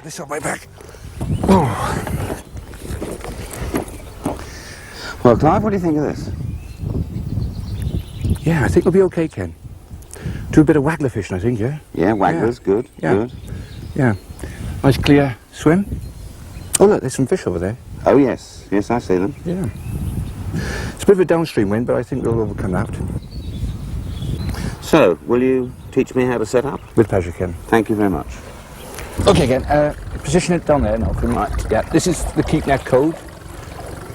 this off my back. Oh. Well, Clive, what do you think of this? Yeah, I think it'll be okay, Ken. Do a bit of waggler fishing, I think, yeah? Yeah, Wagglers, good, good. Yeah. Nice clear swim. Oh, look, there's some fish over there. Oh, yes. Yes, I see them. Yeah. It's a bit of a downstream wind, but I think we'll overcome that. So, will you teach me how to set up? With pleasure, Ken. Thank you very much. Okay, Ken, position it down there now for me. Right. Yeah, this is the keep net code.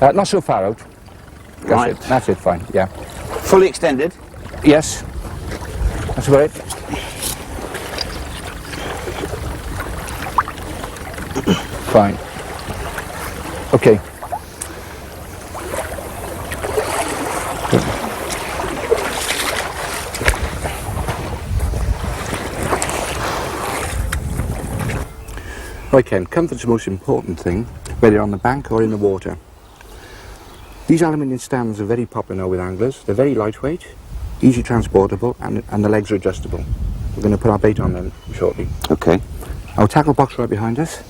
Not so far out. Right. That's it, fine, yeah. Fully extended? Yes. That's about it. Fine. Okay. Right, Ken, comfort's the most important thing, whether you're on the bank or in the water. These aluminium stands are very popular now with anglers. They're very lightweight, easy transportable, and the legs are adjustable. We're going to put our bait on them shortly. Okay. Our tackle box right behind us.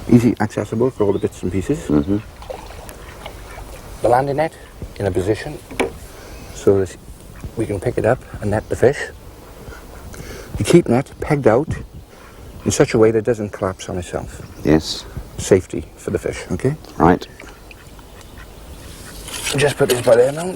Easy accessible for all the bits and pieces. Mm-hmm. The landing net in a position so that we can pick it up and net the fish. The keep net pegged out in such a way that it doesn't collapse on itself. Yes. Safety for the fish, okay? Right. Just put this by there now.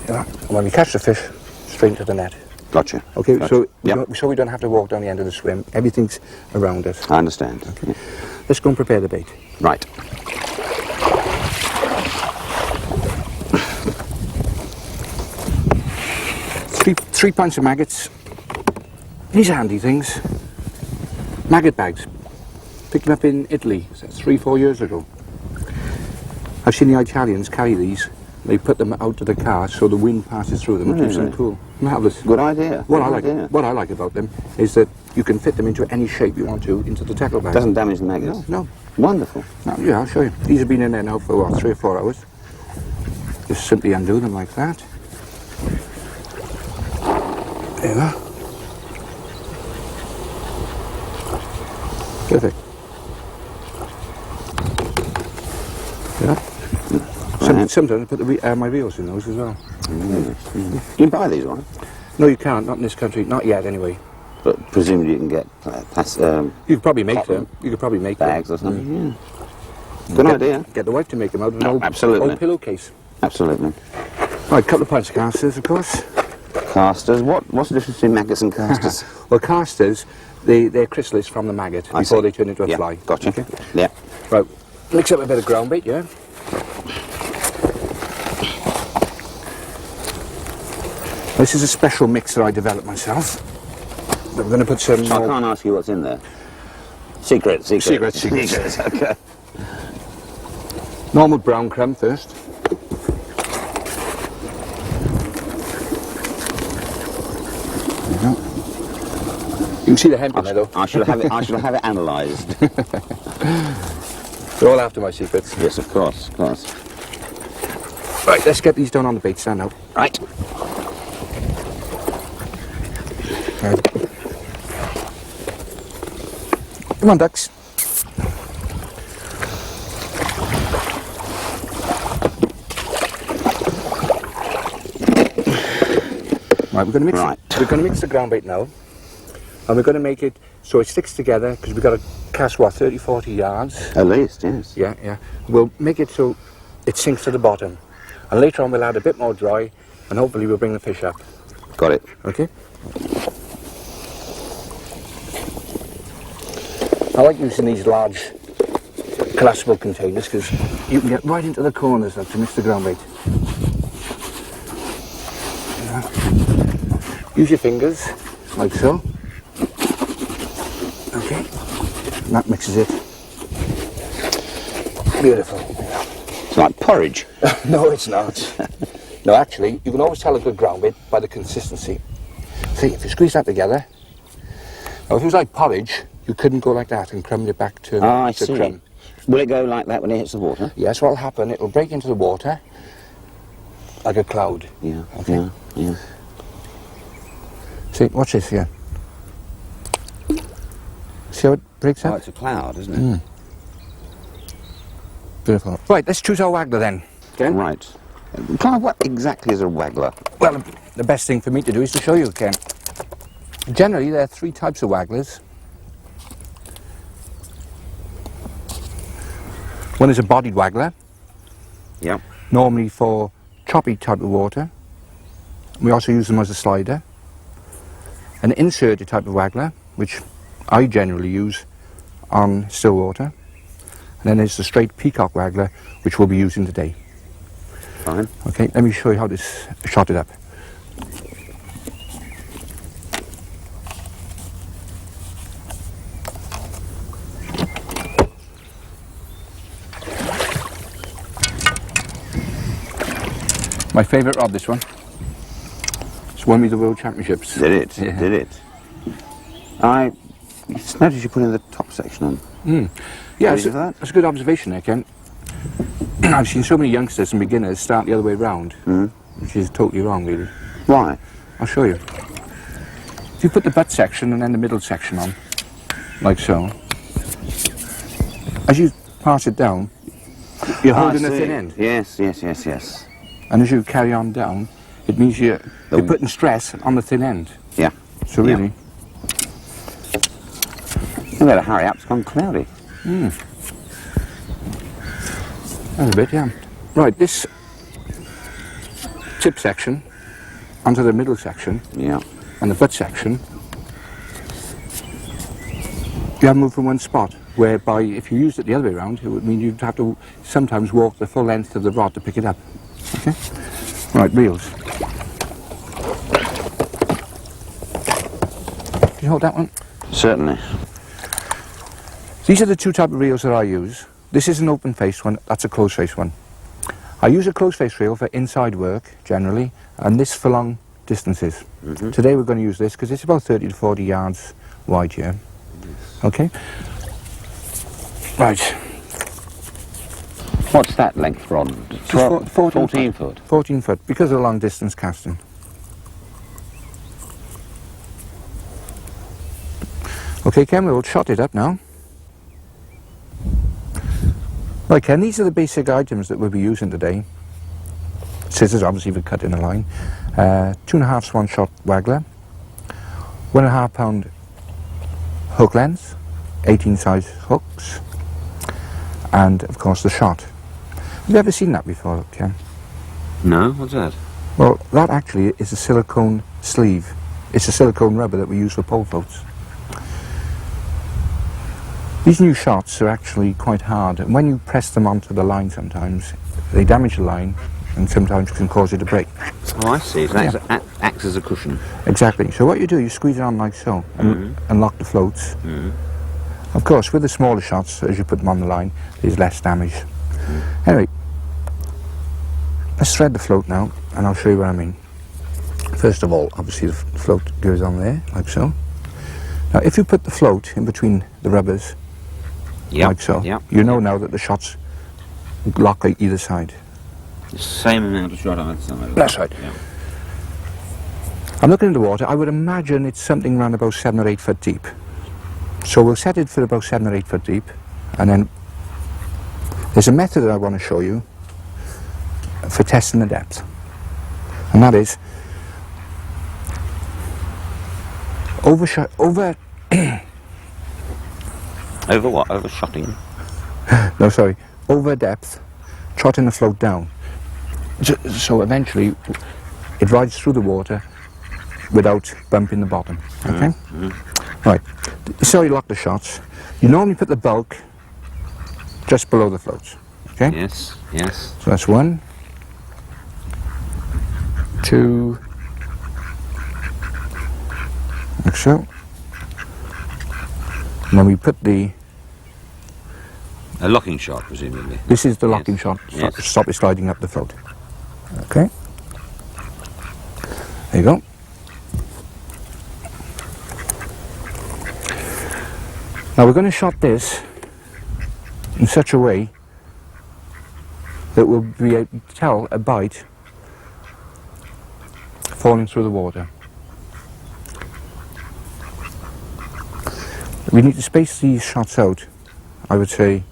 Yeah. And when we catch the fish, straight into the net. Gotcha. Okay, gotcha. So we don't have to walk down the end of the swim. Everything's around us. I understand. Okay. Yeah. Let's go and prepare the bait. Right. Three pints of maggots. These are handy things. Maggot bags. Picked them up in Italy 3-4 years ago. I've seen the Italians carry these. They put them out of the car so the wind passes through them and keeps them cool. Marvellous. Good idea. What I like about them is that you can fit them into any shape you want to into the tackle bag. Doesn't damage the maggots? No. Wonderful. No, yeah, I'll show you. These have been in there now for, what, 3 or 4 hours. Just simply undo them like that. There you are. Perfect. Yeah. Sometimes I put my reels in those as well. You can buy these, right? No, you can't. Not in this country. Not yet, anyway. But presumably you can get you could probably make them. You could probably make bags them. or something. Yeah. Good idea. Get the wife to make them out of an old pillowcase. Absolutely. Right, a couple of pints of casters, of course. Casters. What's the difference between maggots and casters? Well, casters, they're chrysalis from the maggot before they turn into a fly. Gotcha. Okay? Yeah. Right. Mix up a bit of ground bait, yeah. This is a special mix that I developed myself. We're going to put some. I can't ask you what's in there. Secrets. Okay. Normal brown crumb first. There you go. You can see the hemp in there, though. I shall have it analysed. They're all after my secrets. Yes, of course. Right, let's get these done on the bait stand now. Right. Come on, ducks. Right, we're going to mix the ground bait now, and we're going to make it so it sticks together because we've got to cast 30-40 yards. At least, yes. Yeah. We'll make it so it sinks to the bottom, and later on we'll add a bit more dry, and hopefully we'll bring the fish up. Got it. Okay. I like using these large collapsible containers because you can get right into the corners to mix the ground bait. Use your fingers, like so. Okay. And that mixes it. Beautiful. It's like porridge. No, it's not. No, actually, you can always tell a good ground bait by the consistency. See, if you squeeze that together, now if it was like porridge, you couldn't go like that and crumble it back to I see. crumb. Will it go like that when it hits the water? Yes, what'll happen, it'll break into the water like a cloud. Yeah, okay. Yeah. See, watch this here. See how it breaks Oh, up? it's a cloud, isn't it? Beautiful. Right, let's choose our waggler then. Ken? Right. Clive, what exactly is a waggler? Well, the best thing for me to do is to show you, Ken. Generally, there are 3 types of wagglers. One is a bodied waggler, Yep. normally for choppy type of water. We also use them as a slider. An inserted type of waggler, which I generally use on still water. And then there's the straight peacock waggler, which we'll be using today. Fine. Okay, let me show you how this shotted up. My favourite rod, this one. It's won me the World Championships. Did it? Yeah. Did it? I just noticed you putting the top section on. Yeah, Ready for that? that's a good observation there, Ken. I've seen so many youngsters and beginners start the other way round, which is totally wrong, really. Why? I'll show you. If you put the butt section and then the middle section on, like so, as you pass it down, you're holding the thin end. Yes, yes, yes, yes. And as you carry on down, it means you're putting stress on the thin end. Yeah. So really, You better hurry up, it's gone cloudy. that's a bit, yeah. Right, this tip section onto the middle section Yeah. and the butt section, you have moved from one spot, whereby if you used it the other way around, it would mean you'd have to sometimes walk the full length of the rod to pick it up. Okay? Right, reels. Can you hold that one? Certainly. These are the 2 type of reels that I use. This is an open-faced one, that's a closed-faced one. I use a closed-faced reel for inside work, generally, and this for long distances. Today we're going to use this because it's about 30 to 40 yards wide here. Okay? Right. What's that length rod? 14 foot. 14 foot, because of long distance casting. Okay, Ken, we'll shot it up now. Right, Ken, these are the basic items that we'll be using today. Scissors, obviously, for cutting a line. 2.5 swan shot waggler. 1.5 pound hook length. 18 size hooks. And, of course, the shot. Have you ever seen that before, Ken? No, what's that? Well, that actually is a silicone sleeve. It's a silicone rubber that we use for pole floats. These new shots are actually quite hard, and when you press them onto the line sometimes, they damage the line and sometimes can cause it to break. Oh, I see. So that acts as a cushion. Exactly. So what you do, you squeeze it on like so and lock the floats. Of course, with the smaller shots, as you put them on the line, there's less damage. Anyway, let's thread the float now, and I'll show you what I mean. First of all, obviously the float goes on there, like so. Now, if you put the float in between the rubbers, like so, you know now that the shots lock on either side. The same amount of shot on either side. That's right. Yeah. I'm looking in the water. I would imagine it's something around about 7 or 8 foot deep. So we'll set it for about 7 or 8 foot deep, and then there's a method that I want to show you for testing the depth, and that is over Over what? Over shotting? no, sorry, over depth, trotting the float down. So eventually it rides through the water without bumping the bottom. Okay? Right. So you lock the shots. You normally put the bulk just below the floats. Okay? Yes, yes. So that's 1, 2, like so. And then we put the... A locking shot, presumably. This is the locking shot. Yes. Stop it sliding up the float. Okay. There you go. Now we're going to shot this in such a way that we'll be able to tell a bite falling through the water. We need to space these shots out, I would say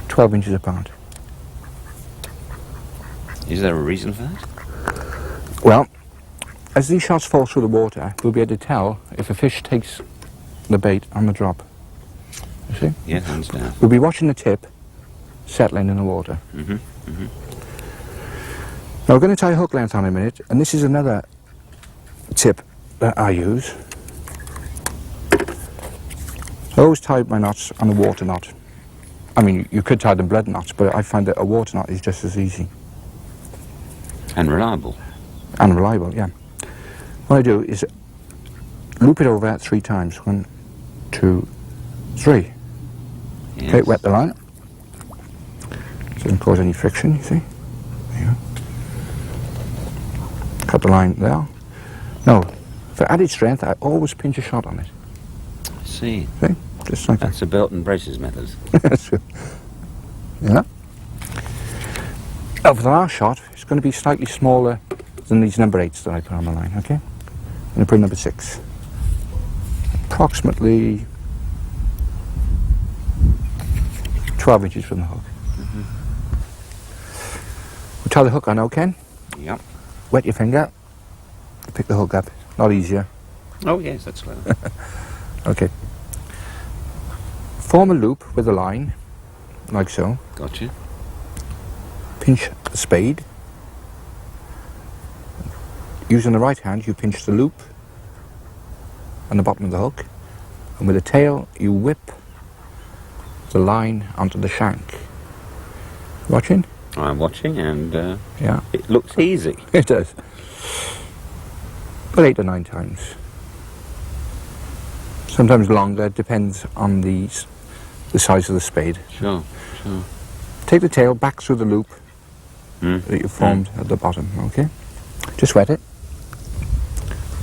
12 inches apart. Is there a reason for that? Well, as these shots fall through the water, we'll be able to tell if a fish takes the bait on the drop. You see? Yes, I understand. We'll be watching the tip settling in the water. Now we're going to tie a hook length on in a minute, and this is another tip that I use. I always tie my knots on a water knot. I mean, you could tie them blood knots, but I find that a water knot is just as easy. And reliable. And reliable, yeah. What I do is loop it over 3 times. 1, 2, 3. Yes. Okay, wet the line. So it doesn't cause any friction, you see. There you go. Cut the line there. No, for added strength, I always pinch a shot on it. I see. See? Just like That's a belt and braces method. that. Yeah. Now for the last shot, it's going to be slightly smaller than these number 8s that I put on the line, okay? I'm going to put number 6. Approximately 12 inches from the hook. We'll tie the hook on now, Ken. Yep. Wet your finger. Pick the hook up. Not easier. Oh yes, that's well. Okay. Form a loop with a line, like so. Gotcha. Pinch the spade. Using the right hand, you pinch the loop on the bottom of the hook, and with the tail, you whip the line onto the shank. Watching? I'm watching, and Yeah, it looks easy. it does. But 8 or 9 times. Sometimes longer, depends on the size of the spade. Sure, sure. Take the tail back through the loop that you formed at the bottom, okay? Just wet it.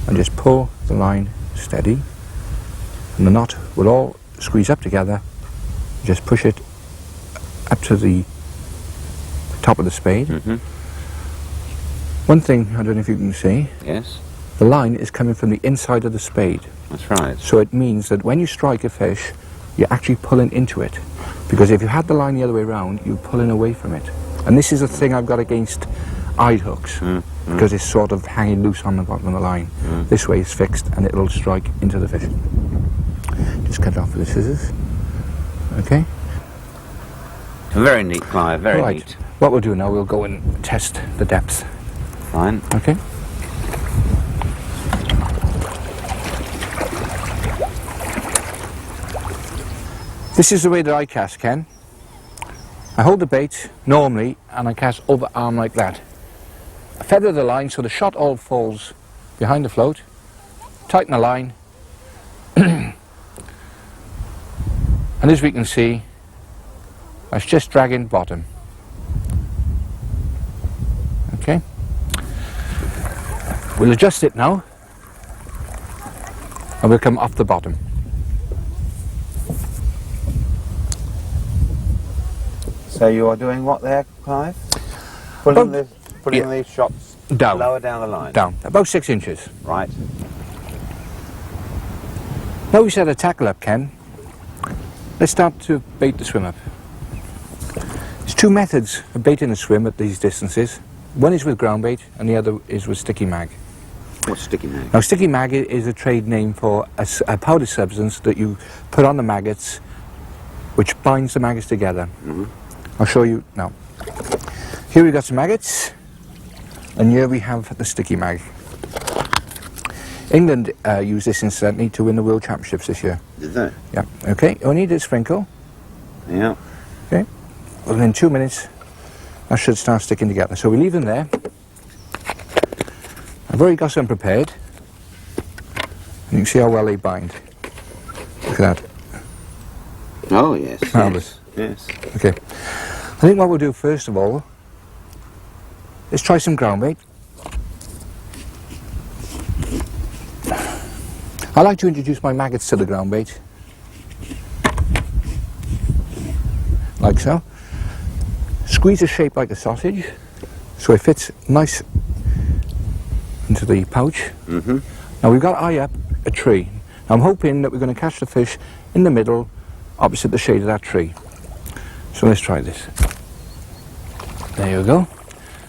And just pull the line steady. And the knot will all squeeze up together. Just push it up to the top of the spade. One thing, I don't know if you can see, Yes, the line is coming from the inside of the spade. that's right. So it means that when you strike a fish, you're actually pulling into it. Because if you had the line the other way around, you're pulling away from it. And this is a thing I've got against eye hooks, because it's sort of hanging loose on the bottom of the line. This way it's fixed and it'll strike into the fish. Just cut it off with the scissors. Okay? Very neat, Clive, very Right. neat. What we'll do now, we'll go and test the depth. Fine. Okay? This is the way that I cast, Ken. I hold the bait normally and I cast over arm like that. I feather the line so the shot all falls behind the float. Tighten the line. And as we can see, it's just dragging bottom. Okay? We'll adjust it now and we'll come off the bottom. So you are doing what there, Clive? Putting These shots Down. lower down the line. Down, about 6 inches. Right. Now we set a tackle up, Ken. Let's start to bait the swim up. There's 2 methods of baiting a swim at these distances. One is with ground bait and the other is with sticky mag. What's sticky mag? Now sticky mag is a trade name for a powder substance that you put on the maggots which binds the maggots together. I'll show you now. Here we've got some maggots and here we have the sticky mag. England used this incidentally to win the World Championships this year. Did they? Yeah, okay, all we need is sprinkle. Yeah. Okay, well in 2 minutes that should start sticking together. So we leave them there. I've already got some prepared. And you can see how well they bind. Look at that. Oh yes. Marvellous. Yes. Okay, I think what we'll do first of all is try some ground bait. I like to introduce my maggots to the ground bait. Like so. Squeeze a shape like a sausage so it fits nice into the pouch. Now we've got eye up a tree. I'm hoping that we're going to catch the fish in the middle, opposite the shade of that tree. So let's try this. There you go.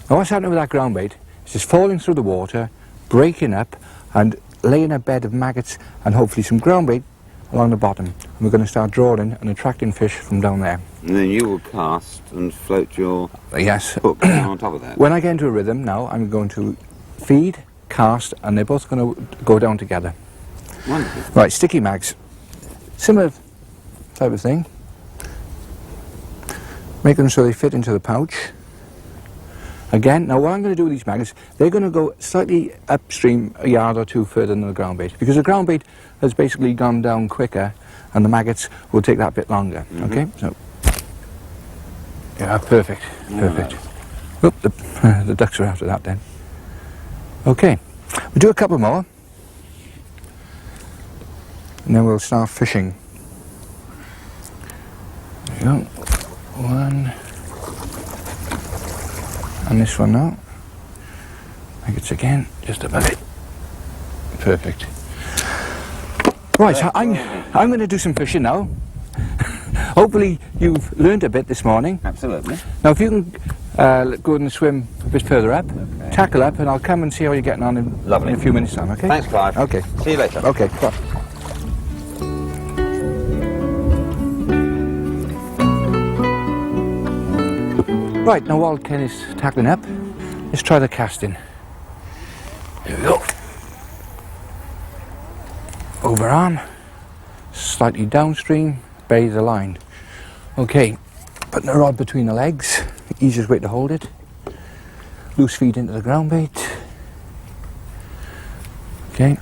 Now what's happening with that ground bait is it's falling through the water, breaking up and laying a bed of maggots and hopefully some ground bait along the bottom. And we're going to start drawing and attracting fish from down there. And then you will cast and float your hook down on top of that. When I get into a rhythm now, I'm going to feed, cast, and they're both going to go down together. Wonderful. Right, sticky mags. Similar type of thing. Make them so they fit into the pouch. Again, now what I'm going to do with these maggots, they're going to go slightly upstream a yard or two further than the ground bait, because the ground bait has basically gone down quicker and the maggots will take that bit longer. Okay, so yeah, perfect, perfect. Oop, the ducks are after that then. Okay, we'll do a couple more and then we'll start fishing. There you go, one. And this one now, maggots again, just above it. Perfect. Right, so I'm going to do some fishing now. Hopefully you've learned a bit this morning. Absolutely. Now if you can go and swim a bit further up, tackle up, and I'll come and see how you're getting on in a few minutes time, okay? Thanks, Clive. Okay. See you later. Okay, bye. Right, now while Ken is tackling up, let's try the casting. There we go. Overarm, slightly downstream, bury the line. Okay, putting the rod between the legs, the easiest way to hold it. Loose feed into the ground bait. Okay.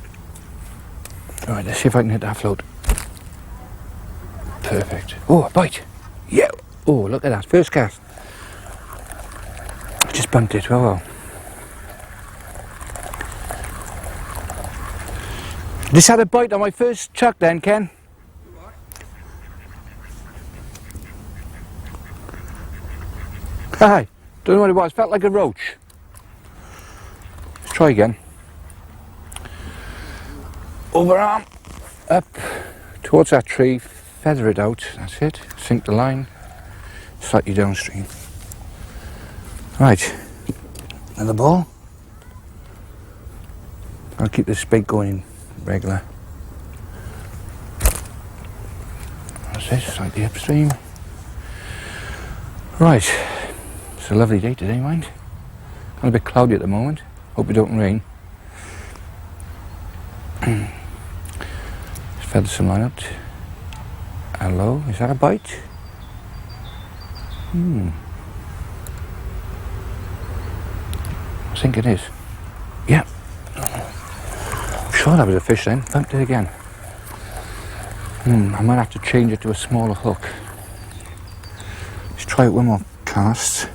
Alright, let's see if I can hit that float. Perfect. Oh, a bite. Yeah. Oh, look at that. First cast. Just bumped it, well. Just had a bite on my first chuck then, Ken. Hi, don't know what it was, felt like a roach. Let's try again. Overarm, up towards that tree, feather it out, that's it, sink the line, slightly downstream. Right, another ball. I'll keep this bait going regular. That's it, slightly upstream. Right, it's a lovely day today, mind. Kind of a bit cloudy at the moment. Hope it don't rain. Let's feather some line out. Hello, is that a bite? I think it is. Yeah. I'm sure that was a fish then. Bumped it again. I might have to change it to a smaller hook. Let's try it one more cast.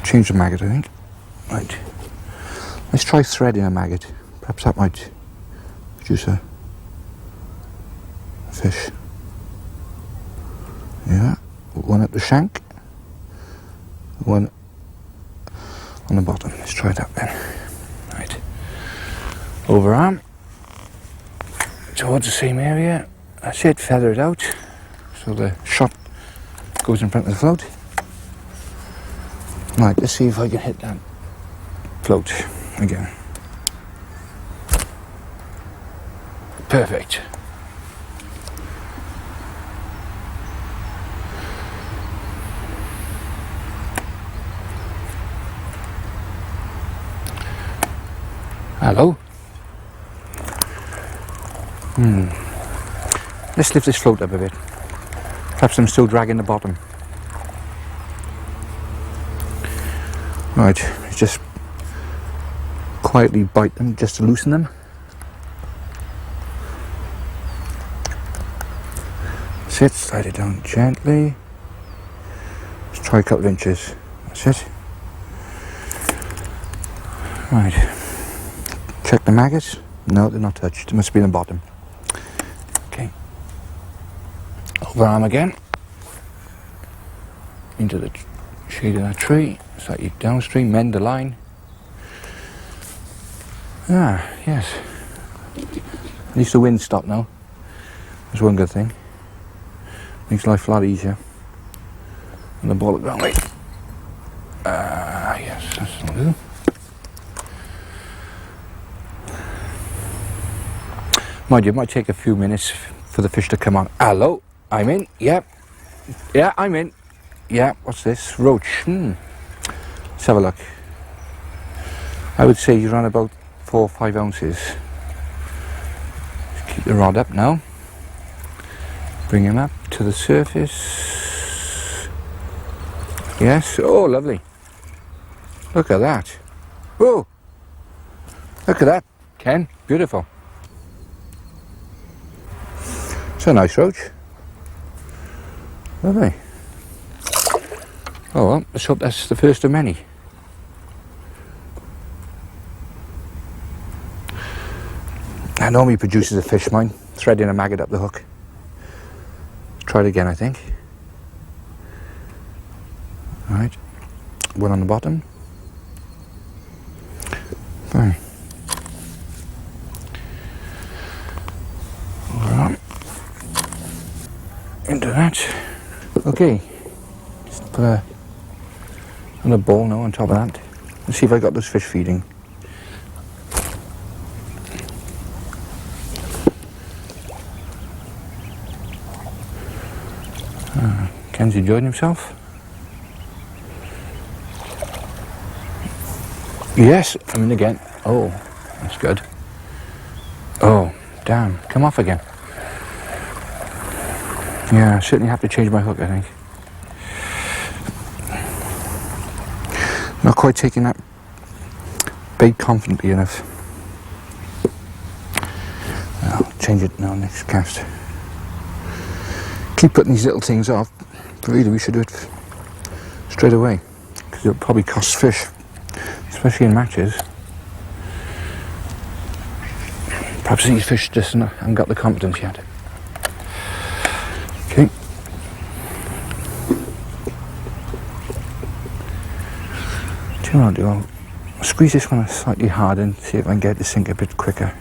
Change the maggot, I think. Right. Let's try threading a maggot. Perhaps that might produce a fish. Yeah. One at the shank. One on the bottom. Let's try that then. Right. Overarm. Towards the same area. That's it. Feather it out so the shot goes in front of the float. Right, let's see if I can hit that float again. Perfect. Hello. Let's lift this float up a bit. Perhaps I'm still dragging the bottom. Right, just quietly bite them just to loosen them. That's it, slide it down gently. Let's try a couple of inches. That's it. Right. Check the maggots. No, they're not touched. They must be in the bottom. Okay. Overarm again. Into the shade of that tree. Slightly downstream, mend the line. Ah, yes. At least the wind stopped now. That's one good thing. Makes life a lot easier. And the ball at ground weight. Ah, yes, that's not good. Mind you, it might take a few minutes for the fish to come on. Hello, I'm in. Yep. Yeah, I'm in. Yeah, what's this? Roach. Let's have a look. I would say he's around about 4 or 5 ounces. Let's keep the rod up now. Bring him up to the surface. Yes, oh lovely. Look at that. Oh, look at that, Ken. Beautiful. It's a nice roach. Lovely. Oh well, let's hope that's the first of many. That normally produces a fish, mine. Threading a maggot up the hook. Let's try it again, I think. Alright. One on the bottom. Fine. Into that. Okay. Just put another ball now on top of that. Let's see if I got those fish feeding. Ken's enjoying himself. Yes, I'm in again. Oh, that's good. Oh, damn. Come off again. Yeah, I certainly have to change my hook, I think. Not quite taking that bait confidently enough. I'll change it now next cast. Keep putting these little things off, but really we should do it straight away, because it'll probably cost fish, especially in matches. Perhaps these fish just haven't got the confidence yet. Okay. Do you know what I'll do? I'll squeeze this one slightly harder and see if I can get it to sink a bit quicker.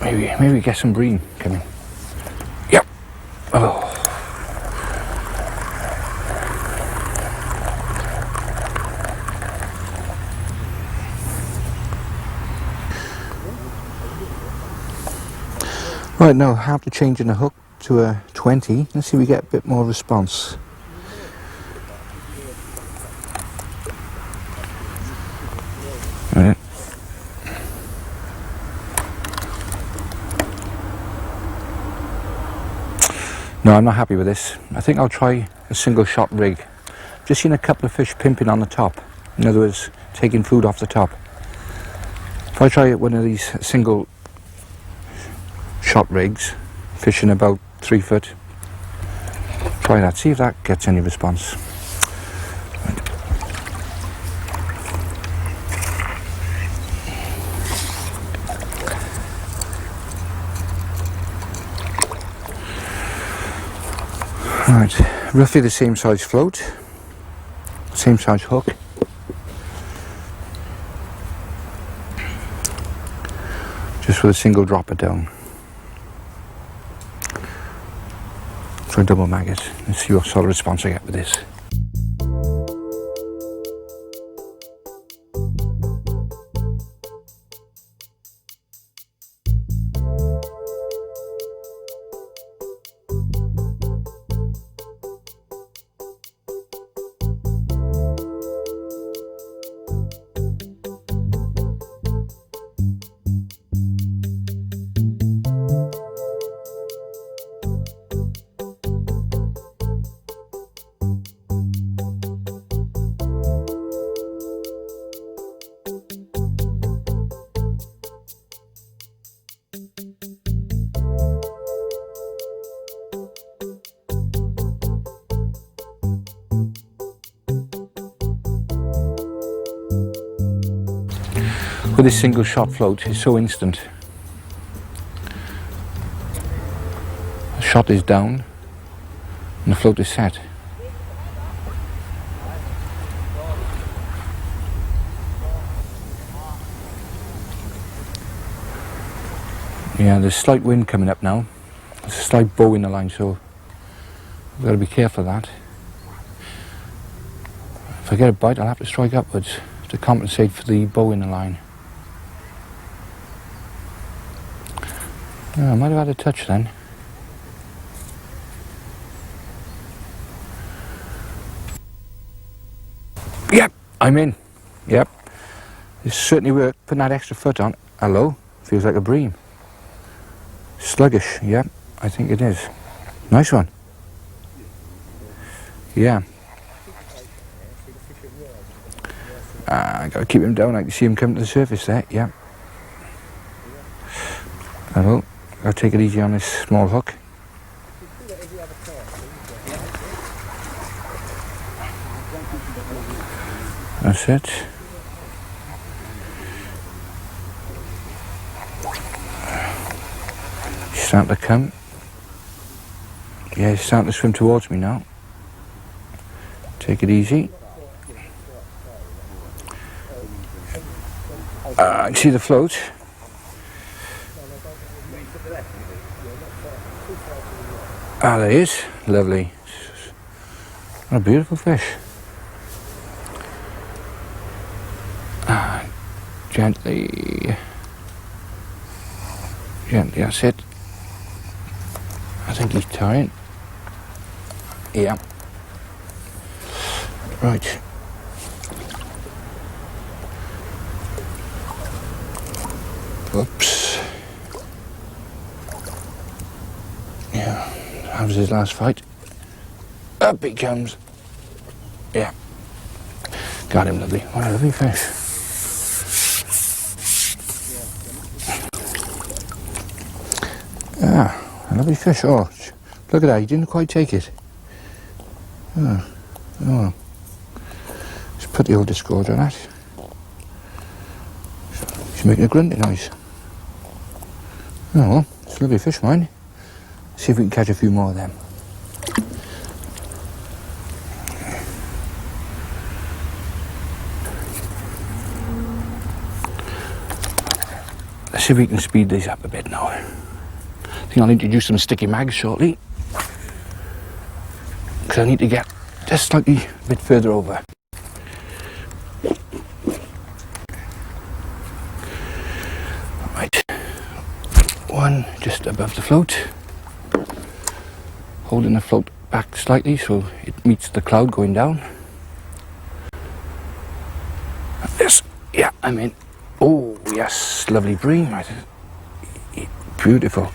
Maybe get some bream coming. Yep. Oh. Right, now after changing the hook to a 20, let's see if we get a bit more response. Right. No, I'm not happy with this. I think I'll try a single shot rig. Just seen a couple of fish pimping on the top. In other words, taking food off the top. If I try one of these single shot rigs, fishing about 3 foot, try that, see if that gets any response. Right, roughly the same size float, same size hook. Just with a single dropper down. Try double maggot and see what sort of response I get with this. With this single shot float, it's so instant. The shot is down and the float is set. Yeah, there's slight wind coming up now. There's a slight bow in the line, so we've got to be careful of that. If I get a bite, I'll have to strike upwards to compensate for the bow in the line. Oh, I might have had a touch then. Yep, I'm in. Yep. It's certainly worth putting that extra foot on. Hello, feels like a bream. Sluggish, yep, I think it is. Nice one. Yeah. I gotta keep him down, I can see him come to the surface there, yeah. Hello, I'll take it easy on this small hook. That's it. He's starting to come. Yeah, he's starting to swim towards me now. Take it easy. I can see the float. Ah, there he is. Lovely. What a beautiful fish. Gently. Gently, that's it. I think he's tired. Yeah. Right. Whoops. Yeah, that was his last fight. Up he comes. Yeah. Got him, lovely. What a lovely fish. Ah, a lovely fish. Oh, look at that, he didn't quite take it. Oh. Just put the old discord on that. He's making a grunting noise. Oh well, it's a lovely fish, mine. See if we can catch a few more of them. Let's see if we can speed these up a bit now. I think I'll introduce some sticky mags shortly. Because I need to get just slightly a bit further over. Right. One just above the float. Holding the float back slightly so it meets the cloud going down. Yes, yeah, I'm in. Oh, yes, lovely bream. Beautiful.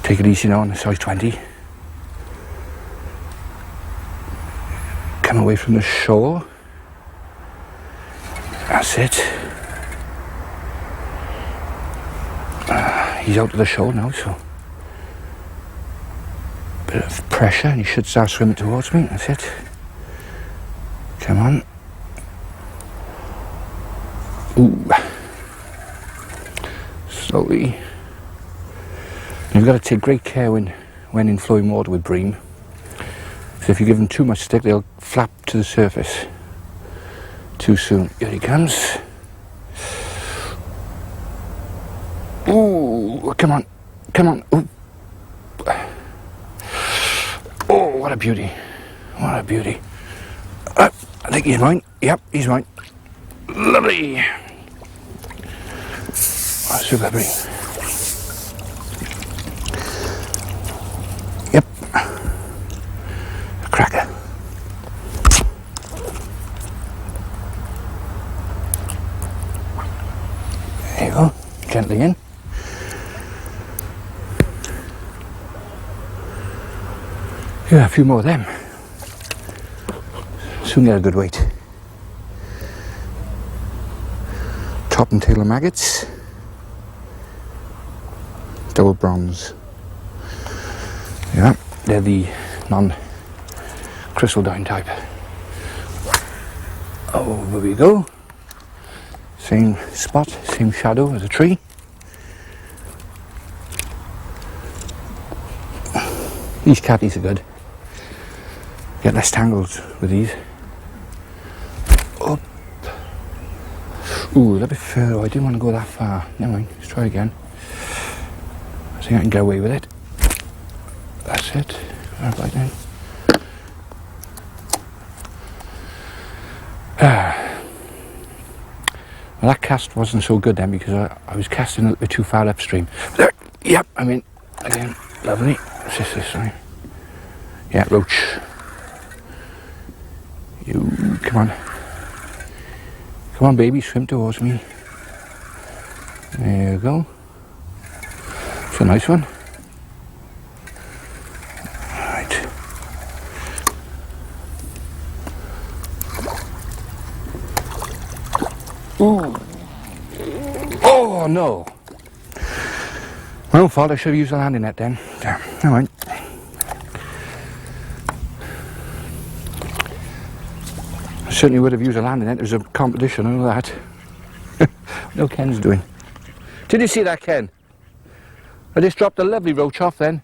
Take it easy now on the size 20. Come away from the shore. That's it. He's out of the shore now, so bit of pressure and he should start swimming towards me. That's it. Come on. Ooh. Slowly. You've got to take great care when in flowing water with bream. So if you give them too much stick, they'll flap to the surface too soon. Here he comes. Ooh, come on. Come on. Ooh. Oh, what a beauty. What a beauty. I think he's mine. Yep, he's mine. Lovely. Oh, super bream. Yep. A cracker. There you go. Gently in. Yeah, a few more of them. Soon get a good weight. Top and tail of maggots. Double bronze. Yeah, they're the non-crystalline type. Over we go. Same spot, same shadow as a tree. These catties are good. Get less tangles with these. Up. Ooh, a little bit further. I didn't want to go that far. Never mind, let's try again. I think I can get away with it. That's it. Right then. Well, that cast wasn't so good then because I was casting a little bit too far upstream. There, yep, I'm in. Again, lovely. What's this time? Yeah, roach. You, come on. Come on, baby, swim towards me. There you go. It's a nice one. Right. Ooh. Oh, no. My own fault, I should have used a landing net then. Damn, never mind. I certainly would have used a landing net. It was a competition, I know that. No, Ken's doing. Did you see that, Ken? I just dropped a lovely roach off then.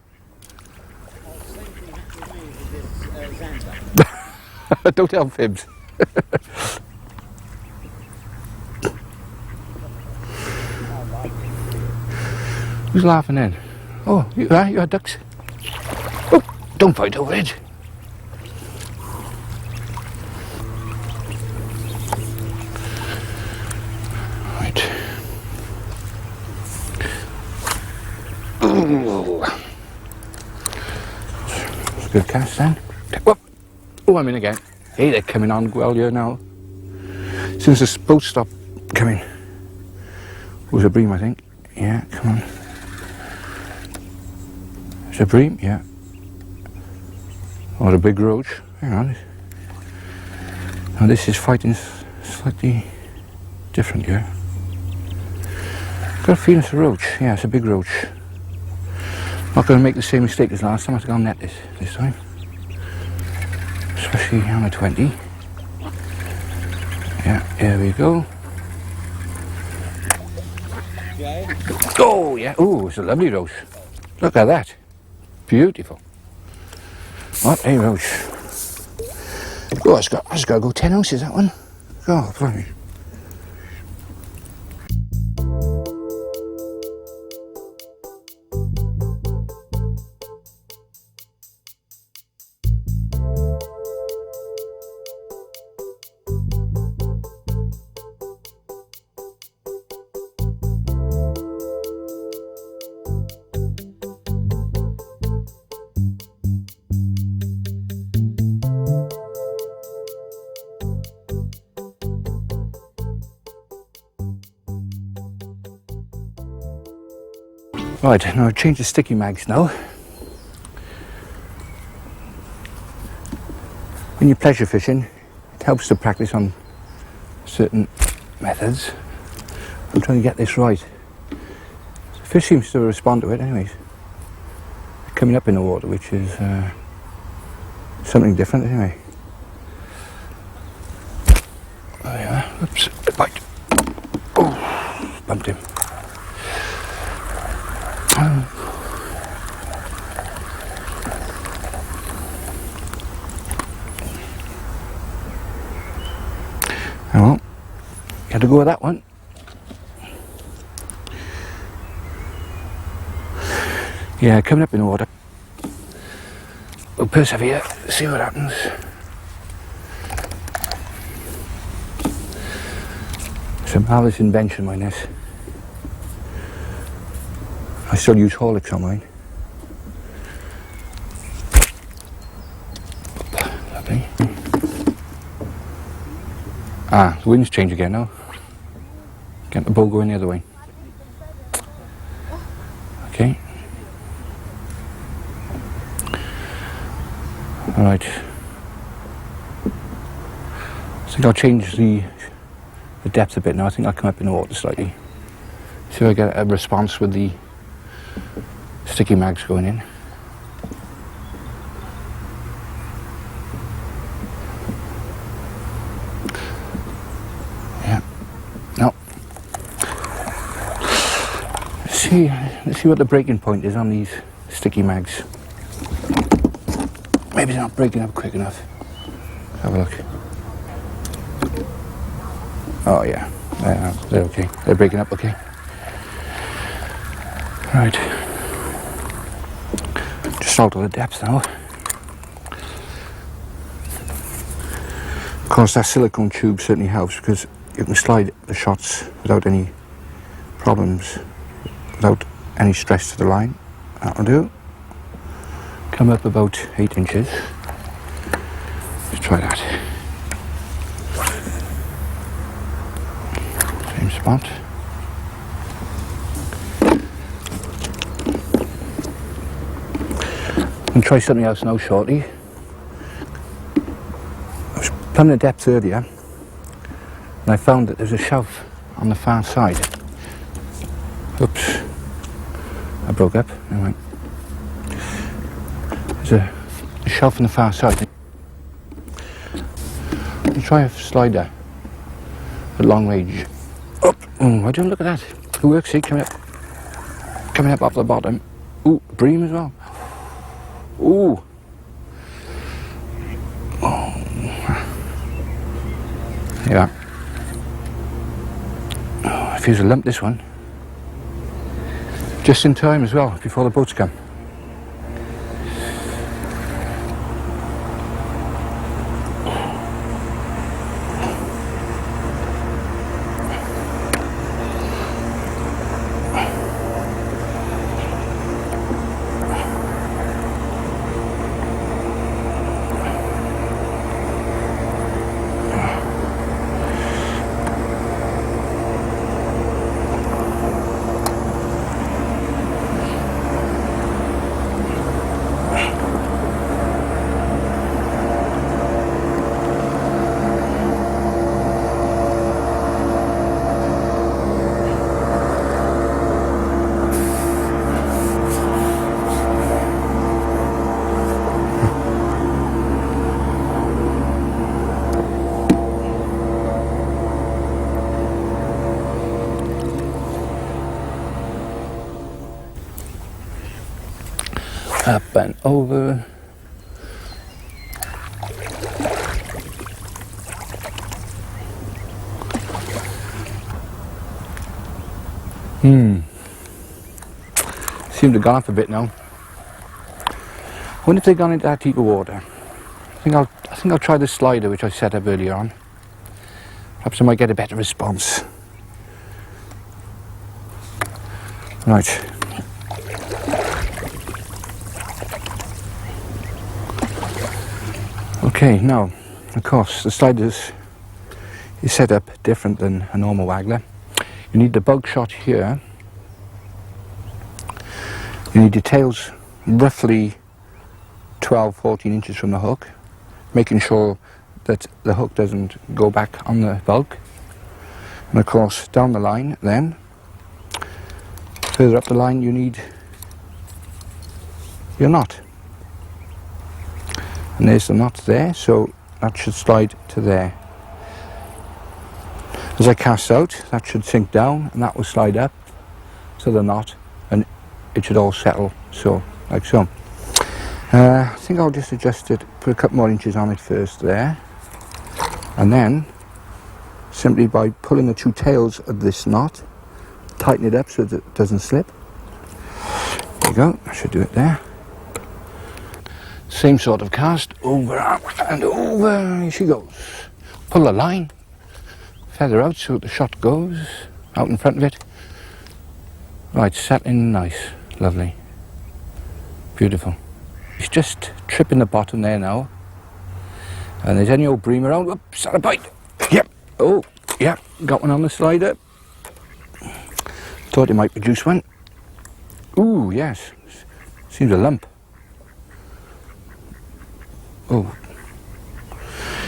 Don't tell fibs. Who's laughing then? Oh, you are ducks. Oh, don't fight over it. Right. Ooh. That's a good cast then. Whoop. Oh, I'm in again. Hey, they're coming on well here now. Since the boat stopped coming. It was a bream, I think. Yeah, come on. It's a bream, yeah. Or a big roach. Hang on. Now this is fighting slightly different here. Got a feeling it's a roach. Yeah, it's a big roach. Not going to make the same mistake as last time. I have to go and net this time. Especially on a 20. Yeah, here we go. Oh, yeah. Oh, it's a lovely roach. Look at that. Beautiful. What a roach. Oh, it's got to go 10 ounces, that one. Oh, funny. Right, now I've changed the sticky mags now. When you're pleasure fishing, it helps to practice on certain methods. I'm trying to get this right. The fish seems to respond to it anyways. Coming up in the water, which is something different anyway. Oh yeah, oops, a bite. Oh, bumped him. Oh well, got to go with that one. Yeah, coming up in the water. We'll persevere, see what happens. It's a marvellous invention, mine is. I still use Horlicks on mine. Lovely. Ah, the wind's changed again now. Get the boat going the other way. Okay. Alright. I think I'll change the depth a bit now. I think I'll come up in the water slightly. See if I get a response with the sticky mags going in. Yeah. No. Let's see what the breaking point is on these sticky mags. Maybe they're not breaking up quick enough. Have a look. Oh yeah. They're okay. They're breaking up okay. Right. Just alter the depth now. Of course, that silicone tube certainly helps because you can slide the shots without any problems, without any stress to the line. That'll do. Come up about 8 inches. Let's try that. Same spot. And try something else now shortly. I was plumbing the depth earlier and I found that there's a shelf on the far side. Oops, I broke up. Never mind. There's a shelf on the far side. I'll try a slider at long range. Up. Oh, I don't look at that. It works, see, coming up off the bottom. Ooh, bream as well. Ooh. Oh. There you are. Oh, I feel a lump this one. Just in time as well, before the boats come. Up and over. Seem to have gone up a bit now. I wonder if they've gone into that deeper water. I think I'll try the slider which I set up earlier on. Perhaps I might get a better response. Right. Okay, now, of course, the sliders is set up different than a normal waggler. You need the bug shot here. You need your tails roughly 12-14 inches from the hook, making sure that the hook doesn't go back on the bug. And of course, down the line then, further up the line you need your knot. And there's the knot there, so that should slide to there. As I cast out, that should sink down and that will slide up to the knot and it should all settle, so, like so. I think I'll just adjust it, put a couple more inches on it first there, and then simply by pulling the two tails of this knot, tighten it up so that it doesn't slip. There you go, I should do it there. Same sort of cast, over and over, here she goes. Pull the line, feather out so the shot goes out in front of it. Right, settling nice, lovely, beautiful. It's just tripping the bottom there now. And there's any old bream around, oops, had a bite. Yep, oh, yep, got one on the slider. Thought it might produce one. Ooh, yes, seems a lump. Oh,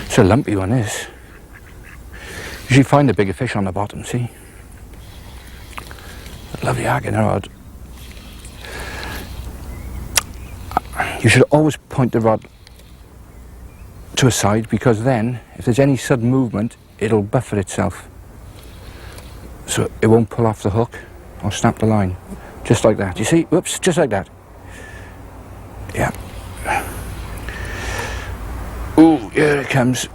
it's a lumpy one, this. Usually find the bigger fish on the bottom, see? Lovely haggard rod. You should always point the rod to a side because then, if there's any sudden movement, it'll buffer itself. So it won't pull off the hook or snap the line. Just like that. You see? Whoops, just like that. Yeah. Ooh, here it comes.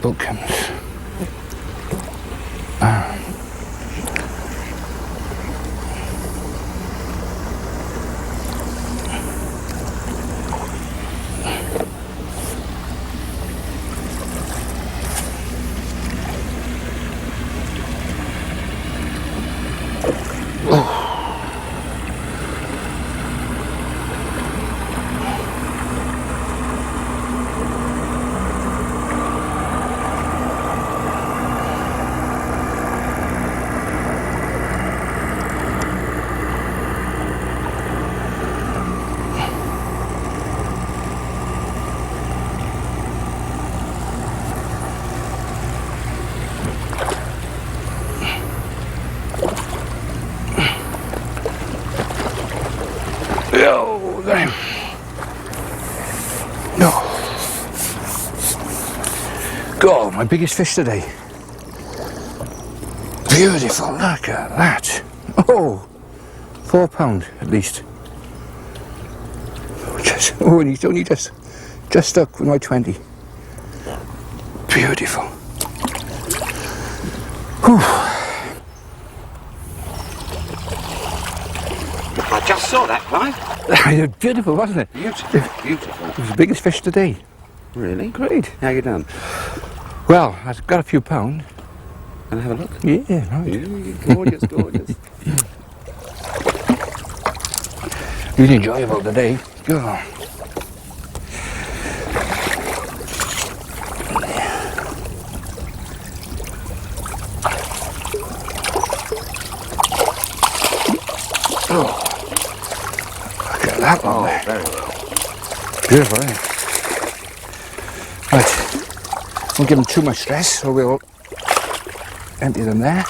boat comes. Oh, got him. No. God, my biggest fish today. Beautiful, look at that. Oh, £4 at least. Oh, and he's only just stuck with my 20. Beautiful. Whew. I just saw that, Clive. Beautiful, wasn't it? Beautiful, beautiful. It was the biggest fish today. Really? Great. How you done? Well, I've got a few pounds. Can I have a look? Yeah, right. Gorgeous, gorgeous. Really enjoyable today. Go on. Oh, look at that one there. Very well. Beautiful, isn't it? Right, won't give them too much stress, so we'll empty them there.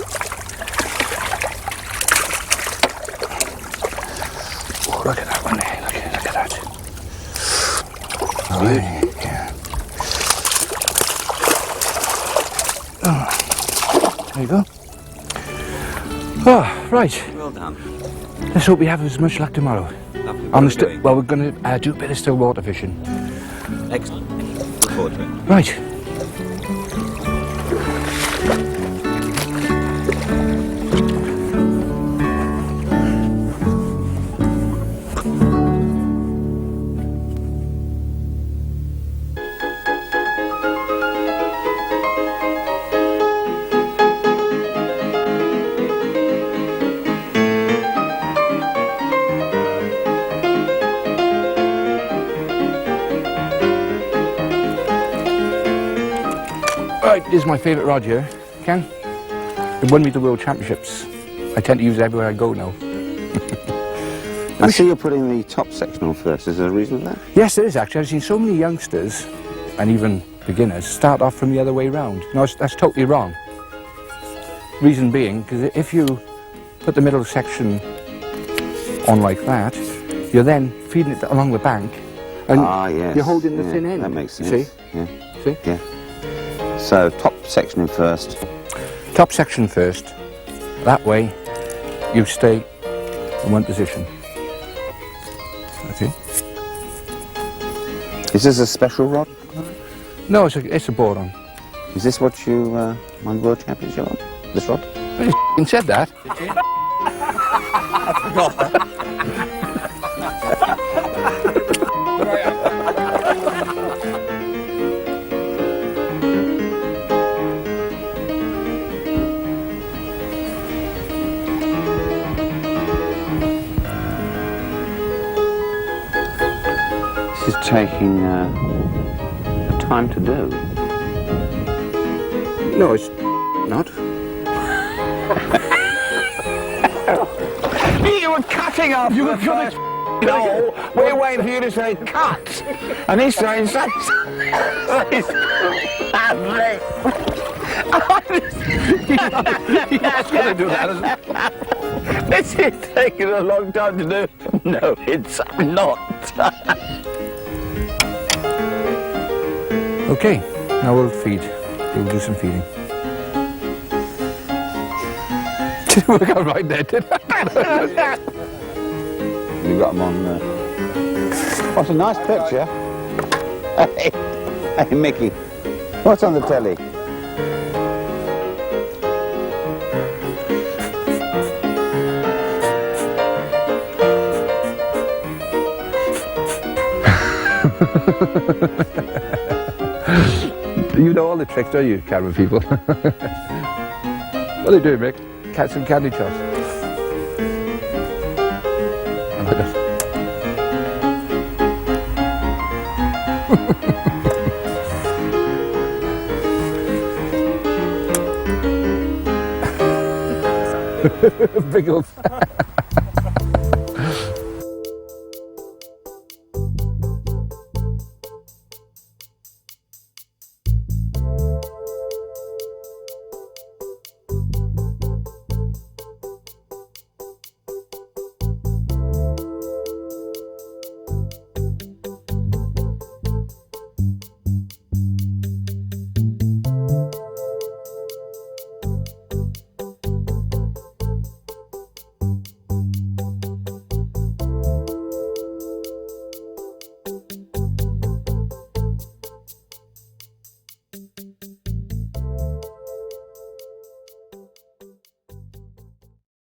Oh, look at that one there, look at that. Oh, yeah. Oh, there you go. Oh, right. Well done. Let's hope we have as much luck tomorrow. Lovely. On the well, we're going to do a bit of still water fishing. Excellent. Look forward to it. Right. Right, this is my favourite rod here, Ken. It won me the World Championships. I tend to use it everywhere I go now. I see you're putting the top section on first. Is there a reason for that? Yes, there is actually. I've seen so many youngsters, and even beginners, start off from the other way round. No, that's totally wrong. Reason being, because if you put the middle section on like that, you're then feeding it along the bank, and yes. you're holding the thin end. That makes sense. See? Yeah. See? Yeah. So top section in first. Top section first. That way, you stay in one position. Okay. Is this a special rod? No, it's a boron. Is this what you won World Championship on? This rod? I just said that. Did you? I forgot that. This is taking time to do. No, it's not. You were cutting off. You were cutting. No, we're waiting for you to say cut, and he's saying say. He's going to do that, isn't it? This is taking a long time to do. No, it's not. Okay, now we'll feed. We'll do some feeding. Didn't work out right there, did it? You got them on. What's a nice picture? Hey, Mickey. What's on the telly? You know all the tricks, don't you, camera people? What are they doing, Rick? Cats and candy shots. Oh my God. Big old